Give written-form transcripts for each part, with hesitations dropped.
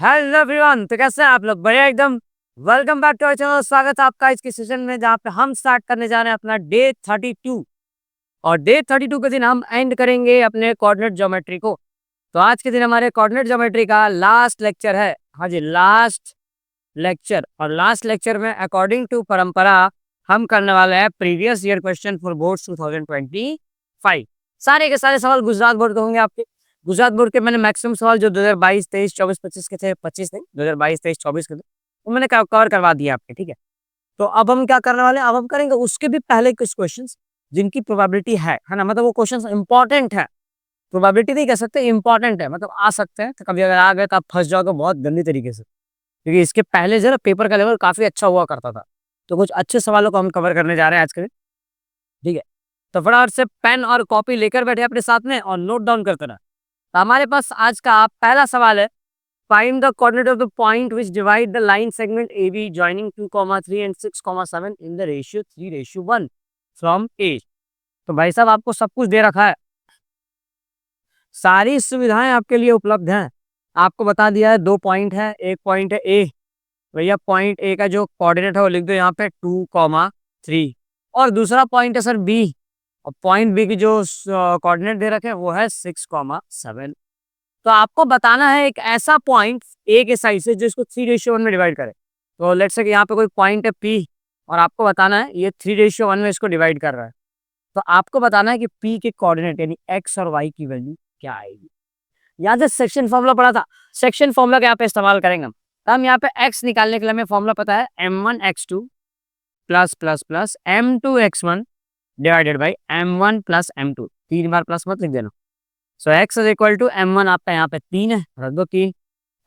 Hello everyone, तो कैसे हैं आप लोग? बढ़िया एकदम। Welcome back to our channel. स्वागत है आपका इसके सेशन में, जहाँ पे हम स्टार्ट करने जा रहे हैं अपना डे 32। और डे 32 के दिन हम एंड करेंगे अपने कोऑर्डिनेट ज्योमेट्री को। तो आज के दिन हमारे कोऑर्डिनेट ज्योमेट्री का लास्ट लेक्चर है। हाँ जी, लास्ट लेक्चर। और लास्ट लेक्चर में अकॉर्डिंग टू परंपरा हम करने वाले हैं previous year question for board 2025। सारे के सारे सवाल गुजरात बोर्ड के होंगे आपके। गुजरात बोर्ड के मैंने मैक्सिमम सवाल जो 2022, 23, 24, 25 के थे, 25 नहीं, 2022, 23, 24 के थे, वो मैंने कवर करवा दिया आपके। ठीक है, तो अब हम क्या करने वाले हैं, अब हम करेंगे उसके भी पहले कुछ क्वेश्चंस जिनकी प्रोबेबिलिटी है ना, मतलब वो क्वेश्चंस इंपॉर्टेंट है। प्रोबेबिलिटी नहीं कह सकते, इंपॉर्टेंट है, मतलब आ सकते हैं। तो कभी अगर आ गए तो आप फंस जाओगे बहुत गंदी तरीके से, क्योंकि इसके पहले जो है पेपर का लेवल काफी अच्छा हुआ करता था। तो कुछ अच्छे सवालों को हम कवर करने जा रहे हैं आज के दिन। ठीक है, तो फटाफट से पेन और कॉपी लेकर बैठे अपने साथ में और नोट डाउन करते रहे। तो हमारे पास आज का पहला सवाल है, find the coordinate of the point which divide the line segment AB joining 2, 3 and 6, 7 in the ratio 3:1 from A. तो भाई साहब, आपको सब कुछ दे रखा है, सारी सुविधाएं आपके लिए उपलब्ध हैं। आपको बता दिया है, दो पॉइंट है, एक पॉइंट है ए। भैया पॉइंट ए का जो कोऑर्डिनेट है वो लिख दो यहाँ पे 2, 3। और दूसरा पॉइंट है सर बी, और पॉइंट बी की जो कोऑर्डिनेट दे रखे हैं वो है 6, 7। तो आपको बताना है एक ऐसा पॉइंट ए के साइड से जो इसको 3:1 में डिवाइड करे। तो लेट्स से कि यहाँ पे कोई पॉइंट है पी, और आपको बताना है ये 3:1 में इसको डिवाइड कर रहा है। तो आपको बताना है कि पी के कोऑर्डिनेट यानी एक्स और वाई की वैल्यू क्या आएगी। यहाँ से सेक्शन फॉर्मूला पढ़ा था, सेक्शन फॉर्मूला का यहाँ पे इस्तेमाल करेंगे हम। तो हम यहाँ पे एक्स निकालने के लिए हमें फॉर्मूला पता है, m1x2 plus plus plus m2x1 divided by m1 plus m2। 3 बार प्लस मत लिख देना। So x is equal to m1 आपका यहाँ पे 3 है, रख दो 3।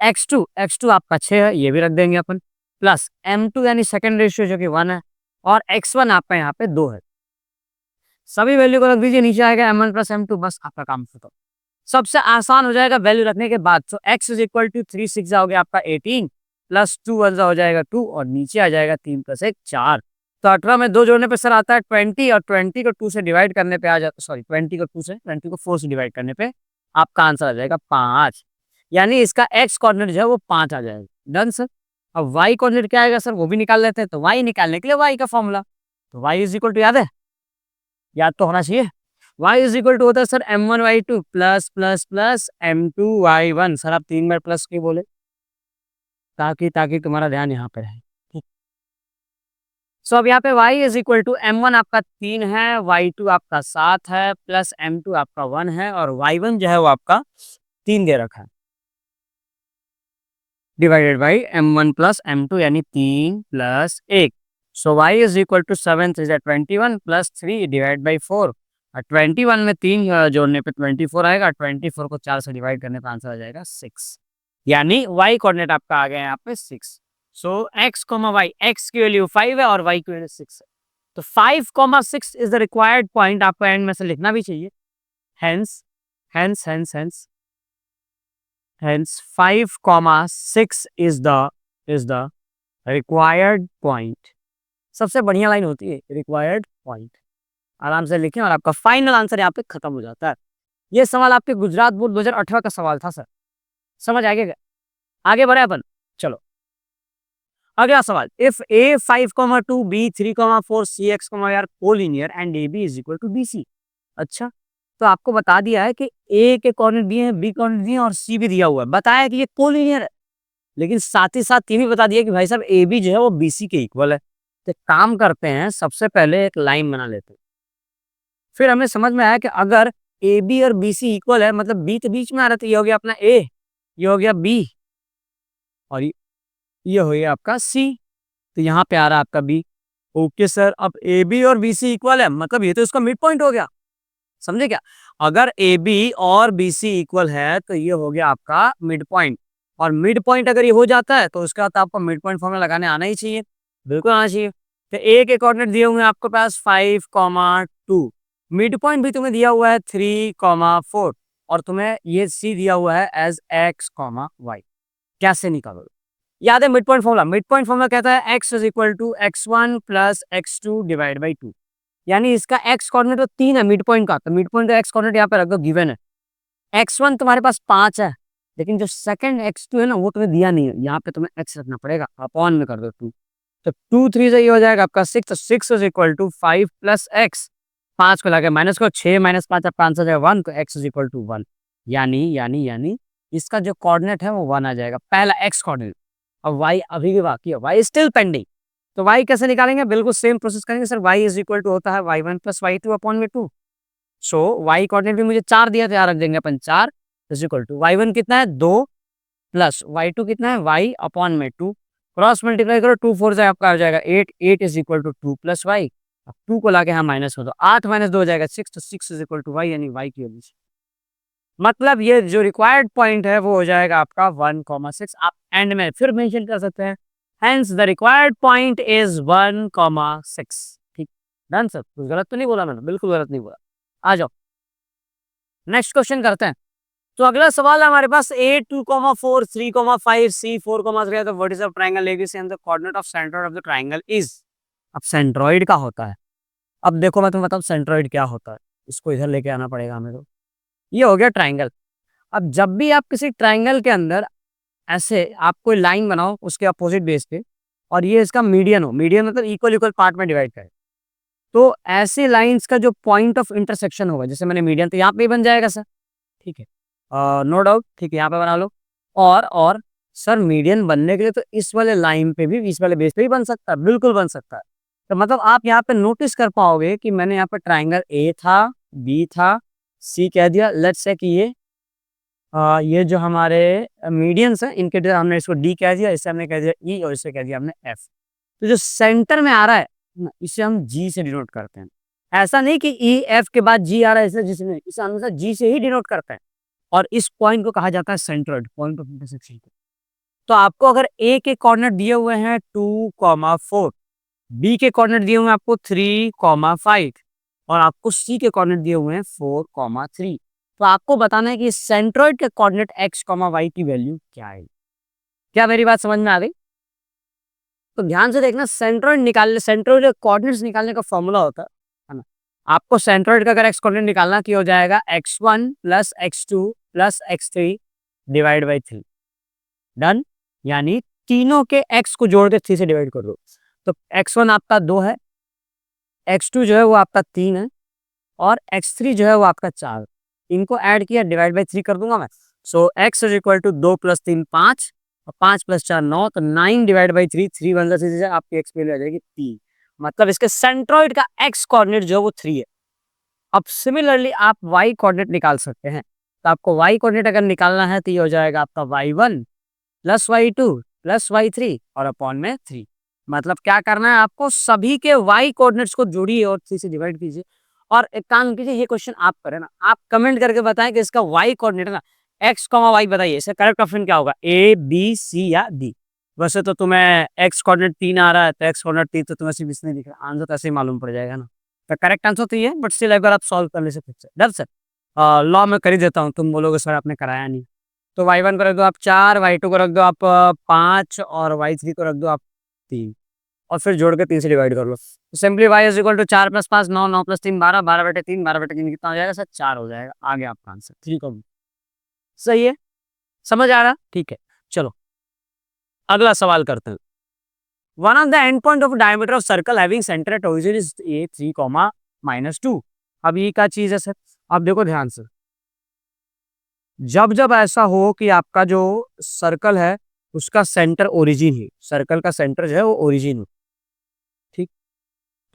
x2 आपका 6 है, ये भी रख देंगे अपन। प्लस m2 यानी सेकंड रेशियो जो कि 1 है, और x1 आपका यहाँ पे 2 है। सभी वैल्यू को रख दीजिए, नीचे आएगा m1 प्लस m2, बस आपका काम खत्म। सबसे आसान हो जाएगा वैल्यू रखने के बाद। तो x इज इक्वल टू 3, 6 हो गया आपका 18, प्लस 2 1 हो जाएगा 2, और नीचे आ जाएगा 3 प्लस 1 4। तो 18 में 2 जोड़ने पे सर आता है 20, और 20 को 2 से डिवाइड करने पे आ जाता, सॉरी 20 को 4 से डिवाइड करने पे आपका आंसर आ जाएगा 5। यानी इसका x कोऑर्डिनेट जो है वो 5 आ जाएगा। Done sir. अब y कोऑर्डिनेट क्या आएगा सर, वो भी निकाल लेते हैं। तो y निकालने के लिए y का फॉर्मूला, तो y इज इक्वल टू, याद है, याद तो होना चाहिए। y इज इक्वल टू होता है sir m1y2 plus plus plus m2y1। Sir आप 3 बार प्लस क्यों बोले? ताकि ताकि तुम्हारा ध्यान यहाँ पे रहे। ठीक। सो अब यहाँ पे y is equal to m1 आपका 3 है, y2 आपका 7 है, प्लस m2 आपका 1 है, और y1 जो है वो आपका 3 दे रखा है, divided by m1 plus m2 यानी 3 plus 1। So y is equal to 7 is 21 plus 3 divide by 4। और 21 में 3 जोड़ने पे 24 आएगा, 24 को 4 से डिवाइड करने पर आंसर आ जाएगा 6। यानी y कोऑर्डिनेट आपका आ गया यहाँ पे 6। सो x, y, x की वैल्यू 5 है और y की वैल्यू 6 है। तो 5, 6 इज द रिक्वायर्ड पॉइंट। आपको एंड में से लिखना भी चाहिए। Hence hence hence hence hence 5, 6 is the required point. सबसे बढ़िया लाइन होती है रिक्वायर्ड पॉइंट। आराम से लिखें और आपका फाइनल आंसर यहाँ पे खत्म हो जाता है। ये सवाल आपके गुजरात बोर्ड 2018 का सवाल था सर। समझ आ गया? आगे बढ़े अपन, चलो अगला सवाल। If a 5, 2 b 3, 4 c x, r collinear and ab is equal to bc। अच्छा, तो आपको बता दिया है कि a के कोऑर्डिनेट दिए हैं, b कोऑर्डिनेट दिए हैं, और c भी दिया हुआ है, बताया कि ये कोलिनियर है। लेकिन साथ ही साथ ये भी बता दिया कि भाई साहब ए बी जो है वो BC के इक्वल है। तो काम करते हैं, सबसे पहले एक लाइन बना लेते हैं। फिर हमें समझ में आया कि अगर ए बी और BC इक्वल है, मतलब बी तो बीच में आ रहा था, ये हो गया अपना ए, ये हो गया बी, और ये हो गया आपका सी। तो यहाँ पे आ रहा है आपका बी। ओके सर, अब ए बी और BC इक्वल है, मतलब ये तो इसका मिड पॉइंट हो गया। समझे क्या? अगर ए बी और BC इक्वल है तो ये हो गया आपका मिड पॉइंट। और मिड पॉइंट अगर ये हो जाता है तो उसका तो आपको मिड पॉइंट फॉर्मूला लगाने आना ही चाहिए, बिल्कुल आना चाहिए। तो ए के कोऑर्डिनेट दिए हुए हैं आपके पास 5, 2, मिड पॉइंट भी तुम्हें दिया हुआ है 3, 4, और तुम्हें ये सी दिया हुआ है एज x, y। कैसे निकालोगे? याद है mid point formula? Mid point formula कहता है x is equal to x1 plus x2 divide by 2। यानी इसका x कोऑर्डिनेट तो 3 है मिड पॉइंट का, तो मिड पॉइंट का x कोऑर्डिनेट यहाँ पे रख दो, गिवन है। x1 तुम्हारे पास 5 है, लेकिन जो सेकंड x2 है ना वो तुम्हें दिया नहीं है, यहाँ पे तुम्हें x रखना पड़ेगा, अपॉन में कर दो 2। तो 2 3 से ये हो जाएगा आपका 6, तो 6 is equal to 5 plus x, 5 को लाके माइनस को 6 माइनस 5 आपका आंसर जाएगा 1, तो x इज इक्वल टू 1। यानी इसका जो कोऑर्डिनेट है वो 1 आ जाएगा, पहला x कोऑर्डिनेट। अब y अभी भी बाकी है, y स्टिल पेंडिंग। तो y कैसे निकालेंगे, बिल्कुल सेम प्रोसेस करेंगे sir. y is equal to होता है y1 प्लस y2 अपॉन में 2। सो y कोऑर्डिनेट भी मुझे 4 दिया था, यहाँ रख देंगे अपन 4 इज इक्वल टू y1 कितना है 2 प्लस y2 कितना है y अपॉन में 2, क्रॉस मल्टीप्लाई करो 2 4 से आपका आ जाएगा 8, 8 is equal to 2 plus y। अब 2 को लाके यहाँ माइनस कर दो, 8 माइनस 2 हो जाएगा 6, तो 6 इज इक्वल टू y, यानी y की वैल्यू। मतलब ये जो रिक्वायर्ड पॉइंट है वो हो जाएगा आपका 1,6। आप एंड में फिर मेंशन कर सकते हैं, hence the required point is 1,6। ठीक, डन सर। कुछ गलत तो नहीं बोला मैंने, बिल्कुल गलत नहीं बोला। आ जाओ नेक्स्ट क्वेश्चन करते हैं। तो अगला सवाल है हमारे पास A2,4 3,5 C4,3 है। तो what is the triangle ABC and the coordinate of centroid of the triangle is. अब सेंट्रोइड का होता है, अब देखो मैं तुम्हें बताऊं सेंट्रोइड क्या होता है, इसको इधर लेके आना पड़ेगा हमें। तो ये हो गया ट्रायंगल। अब जब भी आप किसी ट्रायंगल के अंदर ऐसे आप कोई लाइन बनाओ उसके अपोजिट बेस पे, और ये इसका मीडियन हो, मीडियन मतलब इक्वल इक्वल पार्ट में डिवाइड करे, तो ऐसे लाइंस का जो पॉइंट ऑफ इंटरसेक्शन होगा, जैसे मैंने मीडियन, तो यहाँ पे ही बन जाएगा सर। ठीक है, नो डाउट। ठीक है, यहाँ पे बना लो। और सर मीडियन बनने के लिए तो इस वाले लाइन पे भी, इस वाले बेस पे भी बन सकता है, बिल्कुल बन सकता है। तो मतलब आप यहाँ पे नोटिस कर पाओगे कि मैंने यहाँ पे ट्राइंगल ए था, बी था, सी कह दिया। लेट्स से कि ये जो हमारे मीडियंस हैं इनके जो हमने इसको डी कह दिया, इससे हमने कह दिया ई, और इससे कह दिया हमने एफ। तो जो सेंटर में आ रहा है ना, इसे हम जी से डिनोट करते हैं। ऐसा नहीं कि ई एफ के बाद जी आ रहा है, इसे जिसमें इसे हमेशा जी से ही डिनोट करते हैं। और इस पॉइंट को कहा जाता है सेंट्रोइड, पॉइंट ऑफ इंटरसेक्शन। तो आपको अगर ए के कॉर्डिनेट दिए हुए हैं 2,4, बी के कॉर्डिनेट दिए हुए हैं आपको 3,5, और आपको सी के कॉर्डिनेट दिए हुए हैं 4,3, तो आपको बताना है कि सेंट्रोइड के कोऑर्डिनेट x, y की वैल्यू क्या है। क्या मेरी बात समझ में आ गई? तो ध्यान से देखना, सेंट्रोइड के कोऑर्डिनेट्स निकालने का फॉर्मूला होता है ना। आपको सेंट्रोइड का अगर x कोऑर्डिनेट निकालना की हो जाएगा x1 plus x2 plus x3 divide by 3। Done, यानी तीनों के x को जोड़ के 3 से डिवाइड कर दो। तो x1 आपका 2 है, x2 जो है वो आपका 3 है, और x3 जो है वो आपका 4। इनको ऐड किया, डिवाइड बाई 3 कर दूंगा मैं। So x is equal to 2 plus 3 5, और 5 प्लस 4 9, तो 9 डिवाइड बाई 3, 3 वन से आपकी x वैल्यू आ जाएगी 3। मतलब इसके सेंट्रोइड का x कोऑर्डिनेट जो है वो 3 है। अब सिमिलरली आप y कोऑर्डिनेट निकाल सकते हैं। तो आपको y कोऑर्डिनेट अगर निकालना है तो ये हो जाएगा आपका y1 plus y2 plus y3 और अपॉन में 3। मतलब क्या करना है आपको, सभी के y कोऑर्डिनेट्स को जोड़िए और 3 से डिवाइड कीजिए। और एक काम कीजिए, ये क्वेश्चन आप करें ना, आप कमेंट करके बताएं कि इसका y कोऑर्डिनेट है ना x, y बताइए, इसका करेक्ट ऑप्शन क्या होगा, ए बी सी या डी। वैसे तो तुम्हें x कोऑर्डिनेट 3 आ रहा है, तो x कोऑर्डिनेट 3 तो तुम्हें सिर्फ इसमें दिख रहा है, आंसर तो ऐसे ही मालूम पड़ जाएगा ना। तो करेक्ट आंसर तो ये है, बट स्टिल एक बार आप सॉल्व कर ले सकते हैं। डर सर लॉ में कर ही देता हूँ, तुम बोलोगे सर आपने कराया नहीं। तो y1 को रख दो आप 4, y2 को रख दो आप 5, और y3 को रख दो आप 3, और फिर जोड़ के 3 से डिवाइड कर लो। तो simply y is equal to 4 plus 5 9, 9 plus 3 12, 12/3, 12/3 कितना हो जाएगा सर, 4 हो जाएगा। आगे आपका आंसर 3 को सही है, समझ आ रहा? ठीक है, चलो अगला सवाल करते हैं। One of the end point of diameter of circle having centre at origin is a 3,-2। अब ये क्या चीज है सर? अब देखो ध्यान से, जब जब ऐसा हो कि आपका जो सर्कल है उसका सेंटर ओरिजिन ही, सर्कल का सेंटर जो है वो ओरिजिन हो, ठीक।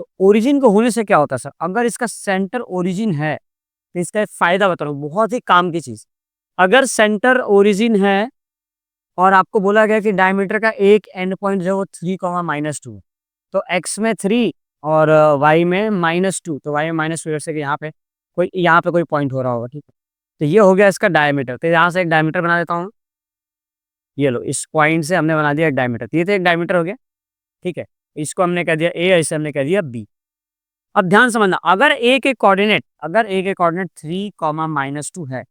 तो ओरिजिन को होने से क्या होता है सर, अगर इसका सेंटर ओरिजिन है तो इसका एक फायदा बता रहा हूँ, बहुत ही काम की चीज। अगर सेंटर ओरिजिन है और आपको बोला गया कि डायमीटर का एक एंड पॉइंट जो है वो 3,-2, तो x में 3 और y में -2, तो y में -2 से कि यहाँ पे कोई पॉइंट हो रहा होगा, ठीक है। तो ये हो गया इसका डायमीटर। तो यहाँ से एक डायमीटर बना देता हूँ, ये लो, इस पॉइंट से हमने बना दिया एक डायमीटर। तो ये तो एक डायमीटर हो गया, ठीक है। इसको हमने कह दिया ए, इसे हमने कह दिया बी। अब ध्यान समझना, अगर ए के कोऑर्डिनेट 3,-2 है,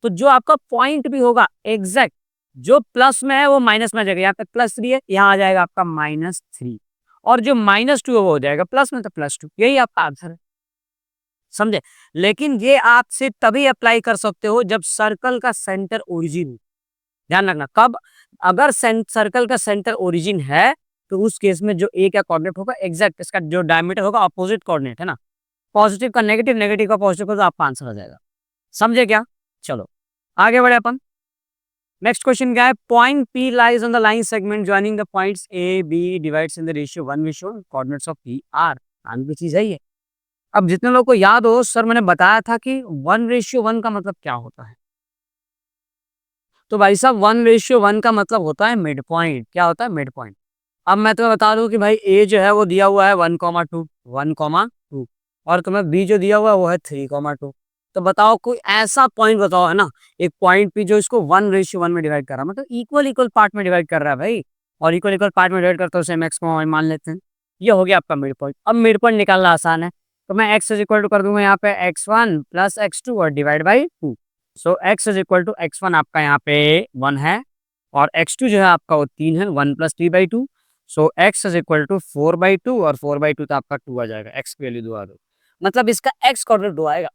तो जो आपका पॉइंट भी होगा एग्जैक्ट, जो प्लस में है वो माइनस में आ जाएगा। यहाँ पे +3 है, यहाँ आ जाएगा आपका -3, और जो -2 है वो हो जाएगा प्लस में, तो +2। यही आपका आंसर है, समझे। लेकिन ये आप सिर्फ तभी अप्लाई कर सकते हो जब सर्कल का सेंटर ओरिजिन हो। ध्यान रखना कब, अगर सर्कल का सेंटर ओरिजिन है तो उस केस में जो ए का कोऑर्डिनेट होगा एग्जैक्ट इसका जो डायमीटर होगा अपोजिट कोऑर्डिनेट है ना, पॉजिटिव का नेगेटिव, नेगेटिव का पॉजिटिव का, तो आपका आंसर आ जाएगा। समझे क्या? चलो आगे बढ़े अपन। नेक्स्ट क्वेश्चन क्या है, point P lies on the line segment joining the points A B divides in the ratio 1:1 coordinates of P are. आगे की चीज है ये। अब जितने लोगों को याद हो सर मैंने बताया था कि 1:1 का मतलब क्या होता है, तो भाई साहब 1:1 का मतलब होता है मिड पॉइंट। क्या होता है? Mid point. अब मैं तुम्हें बता दूं कि भाई ए जो है वो दिया हुआ है 1,2 1,2 और तुम्हें बी जो दिया हुआ है वो है 3,2। तो बताओ कोई ऐसा पॉइंट बताओ है ना, एक पॉइंट पी जो इसको 1:1 में डिवाइड कर रहा है, मतलब इक्वल इक्वल पार्ट में डिवाइड कर रहा है भाई, और इक्वल इक्वल पार्ट में डिवाइड करते हो उसे एक्स मान लेते हैं। ये हो गया आपका मिड पॉइंट। अब मिड पॉइंट निकालना आसान है, तो मैं एक्स इज इक्वल टू कर दूंगा यहाँ पे x1 प्लस x2 और divide by 2। So x is equal to x1 आपका यहाँ पे 1 है और x2 जो है आपका वो 3 है, 1 + 3/2। सो x इज इक्वल टू 4/2 और 4/2 तो आपका 2 आ जाएगा, x की वैल्यू 2 आ दो, मतलब इसका x कोऑर्डिनेट 2 आएगा।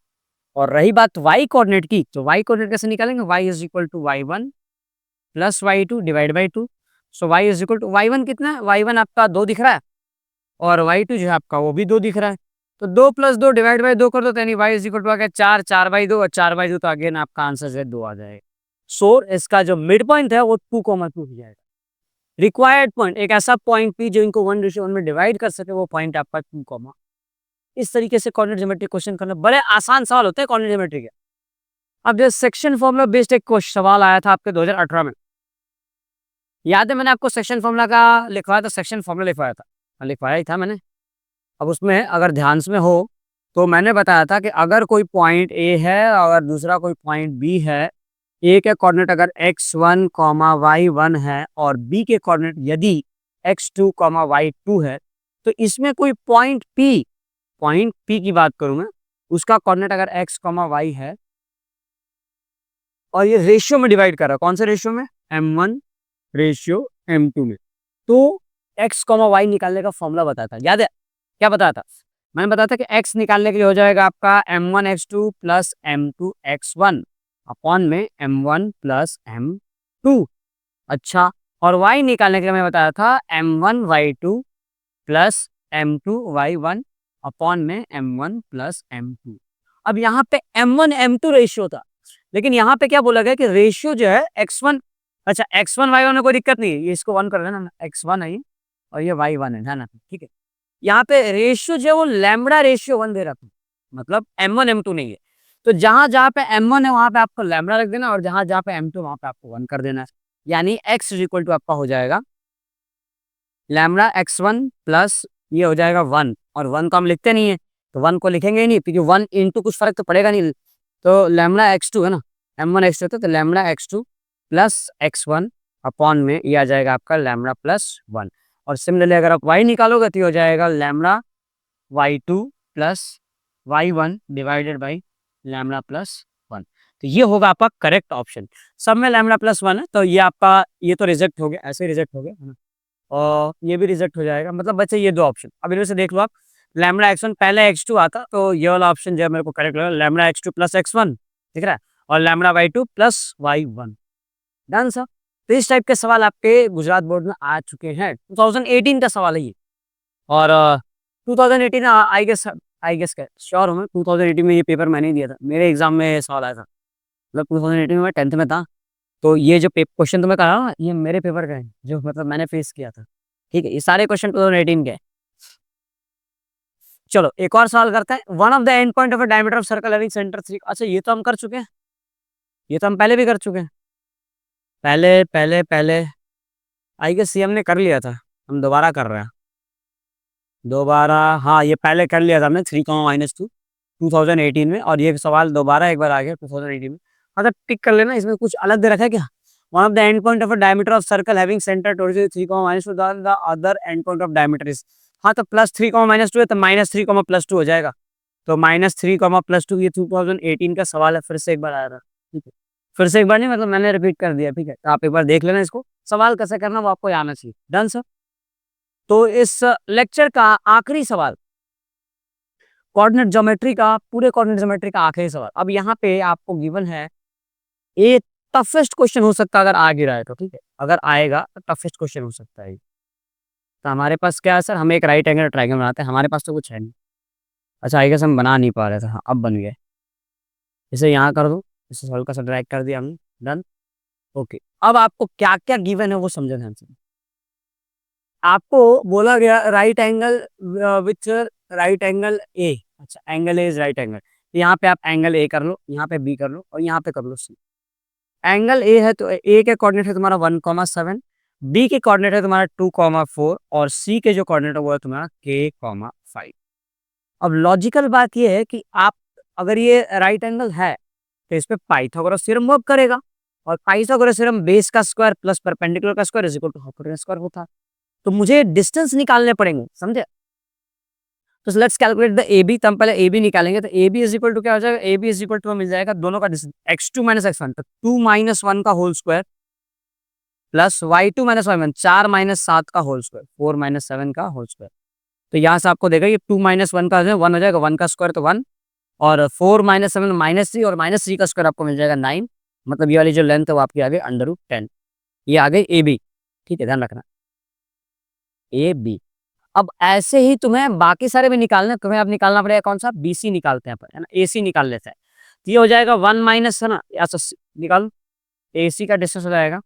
और रही बात y कोऑर्डिनेट की, तो y कोऑर्डिनेट कैसे निकालेंगे, y is equal to y1 plus y2 divide by 2। So y is equal to y1 कितना है, y1 आपका 2 दिख रहा है और y2 जो है आपका वो भी 2 दिख रहा है, तो 2 + 2 डिवाइड बाई 2 कर दो, तो यानी y इज इक्वल टू आ गया 4, 4/2 और 4/2 तो अगेन आपका आंसर जो है 2 आ जाएगा। सो इसका जो मिड पॉइंट है वो 2,2 हो जाएगा। रिक्वायर्ड पॉइंट एक ऐसा पॉइंट पी जो इनको 1:1 में डिवाइड कर सके, वो पॉइंट आपका 2, इस तरीके से कोऑर्डिनेट ज्योमेट्री क्वेश्चन करना बड़े आसान सवाल होते हैं कोऑर्डिनेट ज्योमेट्री के। अब जो सेक्शन फॉर्मूला बेस्ड एक सवाल आया था आपके 2018 में, याद है मैंने आपको सेक्शन फॉर्मूला का लिखवाया था, सेक्शन फॉर्मूला लिखवाया था, लिखवाया ही था मैंने। अब उसमें अगर ध्यान से में हो तो मैंने बताया था कि अगर कोई पॉइंट ए है और दूसरा कोई पॉइंट बी है, ए के कोऑर्डिनेट अगर x1, y1 है और बी के कोऑर्डिनेट यदि x2, y2 है, तो इसमें कोई पॉइंट पी की बात करूं मैं, उसका कोऑर्डिनेट अगर x, y है और ये रेशियो में डिवाइड कर रहा है, कौन से रेशियो में, m1 रेशियो m2 में, तो x, y निकालने का फॉर्मूला बताया था, याद है क्या बताया था? मैंने बताया था कि x निकालने के लिए हो जाएगा आपका m1x2 प्लस m2x1 अपॉन में m1 प्लस m2। अच्छा, और y निकालने के लिए मैं बताया था m1y2 प्लस m2y1 अपॉन में m1 प्लस m2। अब यहाँ पे m1 m2 रेशियो था, लेकिन यहाँ पे क्या बोला गया कि रेशियो जो है x1, अच्छा x1 y1 में कोई दिक्कत नहीं है, ये इसको 1 कर देना, x1 है ये और ये y1 है ना, ठीक है। यहाँ पे रेशियो जो है वो लैम्बडा रेशियो 1 दे रखा है, मतलब m1 m2 नहीं है, तो जहां जहां पे m1 है वहां पे आपको लैम्बडा रख देना और जहां जहां पे m2 वहां पे आपको 1 कर देना है, यानी x इज इक्वल टू आपका हो जाएगा लैम्बडा x1 प्लस ये हो जाएगा 1, और 1 को हम लिखते नहीं है तो 1 को लिखेंगे ही नहीं, क्योंकि 1 इंटू कुछ फर्क तो पड़ेगा नहीं, तो लैम्बडा x2 है ना, m1 x2 होता है, तो lambda x2 plus x1 upon में ये आ जाएगा आपका लैम्बडा प्लस 1। और सिमिलरली अगर आप y निकालोगे तो ये हो जाएगा lambda y2 plus y1 divided by lambda plus 1। तो ये होगा आपका करेक्ट ऑप्शन। सब में लैम्बडा प्लस 1 है, तो ये आपका ये तो रिजेक्ट हो गया, ऐसे रिजेक्ट हो गया है ना, और ये भी रिजेक्ट हो जाएगा, मतलब बच्चे ये दो ऑप्शन। अब इनमें से देख लो आप, लैम्बडा x1 पहले x2 आता तो ये वाला ऑप्शन जो है मेरे को करेक्ट लगा, लैम्बडा x2 प्लस x1 दिख रहा है और lambda y2 plus y1। Done sir. तो इस टाइप के सवाल आपके गुजरात बोर्ड में आ चुके हैं, 2018 का सवाल है ये। और 2018 आई गेस का श्योर हूँ मैं, 2018 में ये पेपर मैंने ही दिया था, मेरे एग्जाम में ये सवाल आया था, मतलब 2018 में मैं 10th में था, तो ये जो क्वेश्चन तुम्हें करा ना ये मेरे पेपर का है, जो मतलब मैंने फेस किया था, ठीक है, ये सारे क्वेश्चन 2018 के हैं। चलो एक और सवाल करते हैं, one of the end point of a diameter of circle having centre 3। अच्छा ये तो हम कर चुके हैं, ये तो हम पहले भी कर चुके हैं, पहले पहले पहले आई गेस सी हमने कर लिया था, हम दोबारा कर रहे हैं दोबारा, हाँ ये पहले कर लिया था हमने 3, -2 2018 में, और ये सवाल दोबारा एक बार आ गया 2018 में। हाँ तो टिक कर लेना, इसमें कुछ अलग दे रखा है क्या, one of the end point of a diameter of circle having centre towards 3, the other and point of diameter is, हाँ तो +3, -2 है तो -3, +2 हो जाएगा, तो -3, +2 ये 2018 का सवाल है, फिर से एक बार आया था, ठीक है, फिर से एक बार नहीं मतलब मैंने रिपीट कर दिया, ठीक है, तो आप एक बार देख लेना इसको, सवाल कैसे करना वो आपको आना चाहिए। Done sir. तो इस लेक्चर का आखिरी सवाल, कोऑर्डिनेट ज्योमेट्री का, पूरे कोऑर्डिनेट ज्योमेट्री का आखिरी सवाल। अब यहाँ पे आपको गिवन है ए टफेस्ट क्वेश्चन हो सकता है अगर आ गिरा है तो, ठीक है, अगर आएगा तो टफेस्ट क्वेश्चन हो सकता है। तो हमारे पास क्या है सर, हम एक राइट एंगल ट्रायंगल बनाते हैं, हमारे पास तो कुछ है नहीं। अच्छा आई गेस हम बना नहीं पा रहे थे, हाँ अब बन गए। इसे यहाँ कर दो, इसे हल्का सा ड्रैग कर दिया हमने, डन। ओके, अब आपको क्या क्या गिवन है वो समझना ध्यान से। आपको बोला गया right angle with right angle A, अच्छा angle A is right angle, यहाँ पे आप एंगल ए कर लो, यहाँ पे बी कर लो और यहाँ पे कर लो सी। एंगल ए है तो ए के कोऑर्डिनेट है तुम्हारा 1,7, बी के कोऑर्डिनेट है तुम्हारा 2,4 और सी के जो कोऑर्डिनेट है वो है तुम्हारा k,5। अब लॉजिकल बात ये है कि आप अगर ये राइट एंगल है तो इस पे पाइथागोरस थ्योरम वर्क करेगा, और पाइथागोरस थ्योरम बेस का स्क्वायर प्लस परपेंडिकुलर का square is equal to hypotenuse square होता है। तो मुझे डिस्टेंस निकालने पड़ेंगे, समझे। तो let's calculate the A B, तो हम पहले ए बी निकालेंगे। तो A B is equal to क्या हो जाएगा, A B is equal to मिल जाएगा दोनों का डिस्टेंस x2 माइनस x1, तो 2 माइनस 1 का whole square plus y2 minus y1 4 minus 7 का होल स्क्वायर 4 माइनस 7 का होल स्क्वायर। तो यहाँ से आपको देगा ये 2 माइनस 1 का 1 हो जाएगा, 1 का स्क्वायर तो 1, और 4 माइनस 7 माइनस 3 और माइनस 3 का स्क्वायर आपको मिल जाएगा 9, मतलब ये वाली जो लेंथ है वो आपकी आ गई √10। ये आ गई ए बी, ठीक है ध्यान रखना ए बी। अब ऐसे ही तुम्हें बाकी सारे भी निकालने, तुम्हें अब निकालना पड़ेगा कौन सा, बी सी निकालते हैं अपन, है ना, ए सी निकाल लेते हैं। तो ये हो जाएगा 1 माइनस, है ना, ऐसा निकालो, ए सी का डिस्टेंस हो जाएगा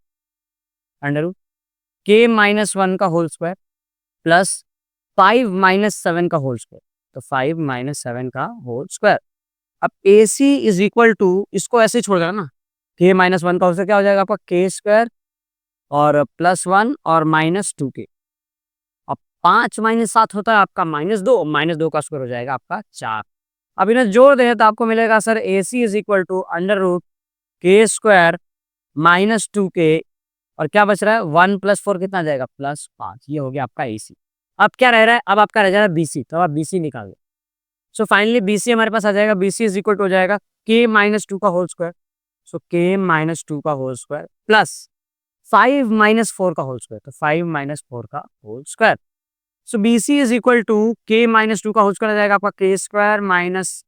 √k-1 का होल स्क्वायर प्लस 5 माइनस 7 का होल स्क्वायर, तो 5 माइनस 7 का होल स्क्वायर। अब ए सी इज इक्वल टू, इसको ऐसे ही छोड़ देना ना, k-1 का होल स्क्वायर क्या हो जाएगा आपका k स्क्वायर और +1 और -2k। अब 5 माइनस 7 होता है आपका -2, -2 का स्क्वायर हो जाएगा आपका 4। अब इन्हें जोड़ दें तो आपको मिलेगा sir A C is equal to √k square -2k, और क्या बच रहा है 1 + 4 कितना आ जाएगा +5। ये हो गया आपका ए सी। अब क्या रह रहा है, अब आपका रह जाएगा बी सी, तो आप बी सी निकाल दो। सो फाइनली बी सी हमारे पास आ जाएगा, B C is equal to हो जाएगा k-2 का होल स्क्वायर, सो k-2 का होल स्क्वायर प्लस 5 माइनस 4 का होल स्क्वायर, तो 5 माइनस 4 का whole square. So B C is equal to k-2 का होल स्क्वायर आ जाएगा आपका k square minus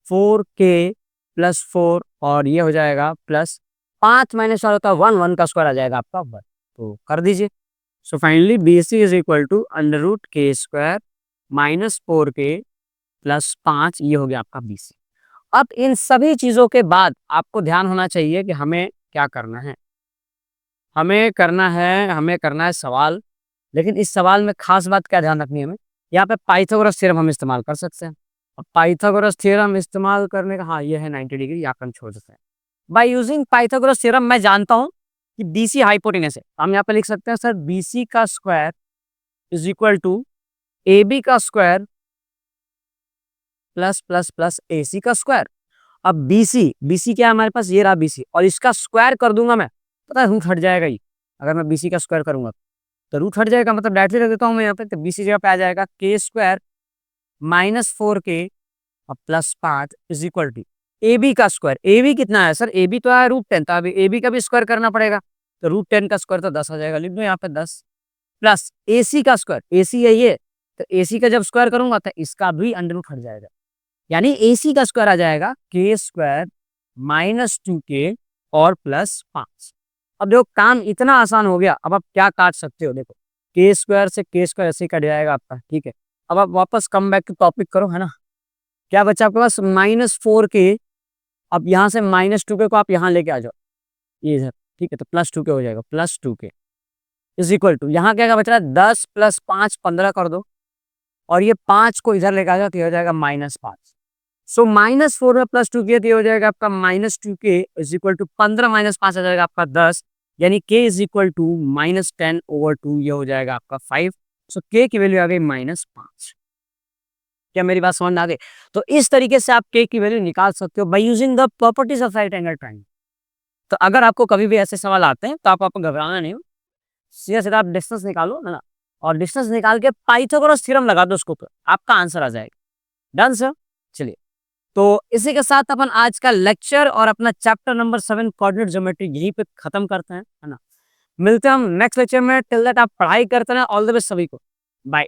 4k plus 4, और ये हो जाएगा प्लस 5 माइनस 4 होता है 1, 1 का स्क्वायर आ जाएगा आपका 1, तो कर दीजिए। So finally B C is equal to √k square minus 4k plus 5, ये हो गया आपका बी सी। अब इन सभी चीजों के बाद आपको ध्यान होना चाहिए कि हमें क्या करना है, हमें करना है सवाल। लेकिन इस सवाल में खास बात क्या ध्यान रखनी है हमें, यहाँ पे पाइथागोरस थ्योरम हम इस्तेमाल कर सकते हैं। अब पाइथागोरस थ्योरम इस्तेमाल करने का, हाँ ये है 90 डिग्री, यहाँ पर छोड़ देते हैं। बाय यूजिंग पाइथागोरस थ्योरम मैं जानता हूँ कि बी सी हाइपोटेनस है, हम यहाँ पे लिख सकते हैं सर बी सी का square is equal to A B का square plus plus plus A C का स्क्वायर। अब बी सी क्या है हमारे पास, ये रहा बी सी, और इसका स्क्वायर कर दूंगा मैं, पता है रूट हट जाएगा ही, अगर मैं बी सी का स्क्वायर करूंगा तो रूट हट जाएगा, मतलब डायरेक्टली रख देता हूँ मैं यहाँ पे, तो बी सी जगह पे आ जाएगा k स्क्वायर माइनस 4k और plus 5 is equal to A B का स्क्वायर। ए बी कितना है सर, ए बी तो है √10, तो अभी ए बी का भी स्क्वायर करना पड़ेगा, तो √10 का स्क्वायर तो 10 आ जाएगा, लिख दो यहाँ पे 10 प्लस ए सी का स्क्वायर, ए सी है ये, तो ए सी का जब स्क्वायर करूंगा तो इसका भी अंडर रूट हट जाएगा, यानी ए सी का स्क्वायर आ जाएगा k स्क्वायर माइनस 2k और प्लस 5। अब देखो काम इतना आसान हो गया, अब आप क्या काट सकते हो, देखो k स्क्वायर से k स्क्वायर ऐसे ही कट जाएगा आपका, ठीक है। अब आप वापस कम बैक टू टॉपिक करो, है ना, क्या बचा आपके पास -4k। अब यहाँ से -2k को आप यहाँ लेके आ जाओ, ये इधर, ठीक है, तो +2k हो जाएगा, +2k इज इक्वल टू, यहाँ क्या बच रहा है 10 + 5 15 कर दो, और ये 5 को इधर लेके आ जाओ तो ये हो जाएगा -5। सो -4 में +2k तो ये हो जाएगा आपका -2k इज इक्वल टू 15 - 5 आ जाएगा आपका 10, यानी k इज इक्वल टू -10/2, ये हो जाएगा आपका 5। सो k की वैल्यू आ गई -5। क्या मेरी बात समझ में आ गई? तो इस तरीके से आप k की वैल्यू निकाल सकते हो by using the properties of right angle triangle. तो अगर आपको कभी भी ऐसे सवाल आते हैं तो आपको घबराना नहीं हो, सीधा सीधा आप डिस्टेंस निकालो, है ना, और डिस्टेंस निकाल के पाइथागोरस थ्योरम लगा दो उसके ऊपर, आपका आंसर आ जाएगा। डन सर, चलिए, तो इसी के साथ अपन आज का लेक्चर और अपना चैप्टर नंबर 7 कोऑर्डिनेट ज्योमेट्री यहीं पे खत्म करते हैं, है ना। मिलते हैं हम नेक्स्ट लेक्चर में, टिल दैट आप पढ़ाई करते हैं। ऑल द बेस्ट सभी को, बाय।